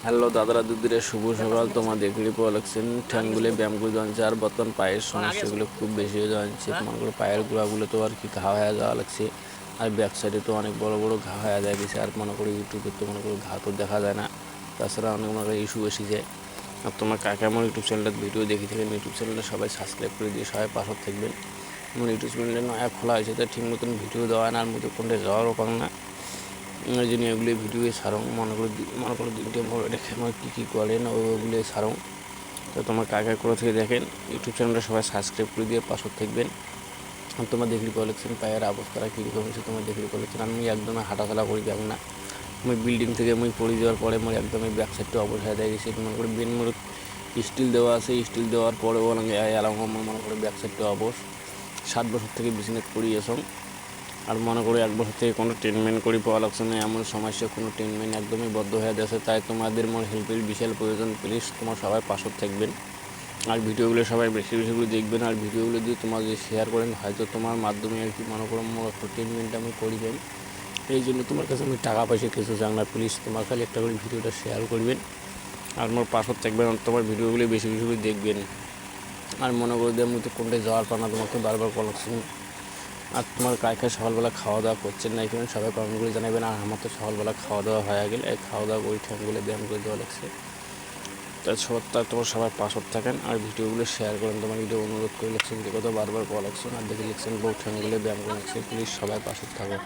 Hello দাদারা দিদিরা, শুভ সকাল। তোমার দেখলে পাচ্ছেন ঠ্যাংগুলো ব্যায়ামগুলো জানছে, আর বর্তমান পায়ের সমস্যাগুলো খুব বেশি হয়ে যাচ্ছে। মনে করো পায়ের গোড়াগুলো তো আর কি ঘা হয়ে যাওয়া লাগছে, আর ব্যাক সাইডে তো অনেক বড় বড় ঘা হয়ে যায় গেছে। আর মনে করো ইউটিউবে তো মনে করো ঘা তো দেখা যায় না, তাছাড়া অনেক মনে করো ইস্যু এসে যায়। আর তোমার কাকে আমার ইউটিউব চ্যানেলটা ভিডিও দেখে থাকেন, ইউটিউব চ্যানেলটা সবাই সাবস্ক্রাইব করে দিয়ে সবাই পাশে থাকবেন। আমার ইউটিউব চ্যানেলটা নয়া খোলা হয়েছে, তাই ঠিক মতন ভিডিও দেওয়া না, আর মতো কোনটা যাওয়ারও পাং না। ওই জন্য এগুলো ভিডিও সারং মনে করো দিনটা বড় দেখে আমার কী কী করেন ওগুলো সারং। তো তোমার কাকা করে থেকে দেখেন, ইউটিউব চ্যানেলটা সবাই সাবস্ক্রাইব করে দিয়ে পাশে থাকবেন। আর তোমার দেখলি কালেকশন পায়ের অবস্থাটা কীরকম হয়েছে, তোমার দেখলি কালেকশন আমি একদমই হাঁটাচলা করি যাক না। আমি বিল্ডিং থেকে আমি পড়ে যাওয়ার পরে আমার একদমই ব্যাক সাইডটা অবসায় দেয় গেছে। মনে করি বেন মোড় স্টিল দেওয়া আছে, স্টিল দেওয়ার পরেও এলাম আমার মনে করে ব্যাক সাইডটা অবশ। 7 বছর থেকে বিজনেস করি এসব। আর মনে করি 1 বছর থেকে কোনো ট্রিটমেন্ট করি পাওয়া লাগছে না, এমন সমস্যা কোনো ট্রিটমেন্ট একদমই বদ্ধ হয়ে গেছে। তাই তোমাদের মোর হেল্পের বিশাল প্রয়োজন, প্লিজ তোমার সবাই পাশে থাকবেন। আর ভিডিওগুলো সবাই বেশি বেশি করে দেখবেন, আর ভিডিওগুলো যদি তোমার যদি শেয়ার করেন, হয়তো তোমার মাধ্যমে আর কি মনে করো মোর একটা ট্রিটমেন্ট আমি করিবেন। এই জন্য তোমার কাছে আমি টাকা পয়সা কিছু চাই না, প্লিজ তোমার খালি একটা করে ভিডিওটা শেয়ার করবেন আর মোর পাশে থাকবেন। আর তোমার ভিডিওগুলো বেশি বেশি করে দেখবেন। আর মনে করে দিয়ে আমি তো কোনটায় যাওয়ার পর না তোমাকে বারবার বলছি। আর তোমার কাকে সকালবেলা খাওয়া দাওয়া করছেন না এখানে সবাই কমেন্টগুলো জানাবেন। আর আমার তো সকালবেলা খাওয়া দাওয়া হয়ে গেলে খাওয়া দাওয়া ওই ঠ্যাংগুলো ব্যায়াম করে দেওয়া লাগছে। তাই তোমার সবার পাশে থাকেন আর ভিডিওগুলো শেয়ার করেন। তোমার ভিডিও অনুরোধ করে লিখছেন, যে কথা বারবার কল লাগছেন আর দেখে লিখছেন বউ ঠ্যাংগুলো ব্যায়াম করে লিখছে, প্লিজ সবাই পাশে থাকো।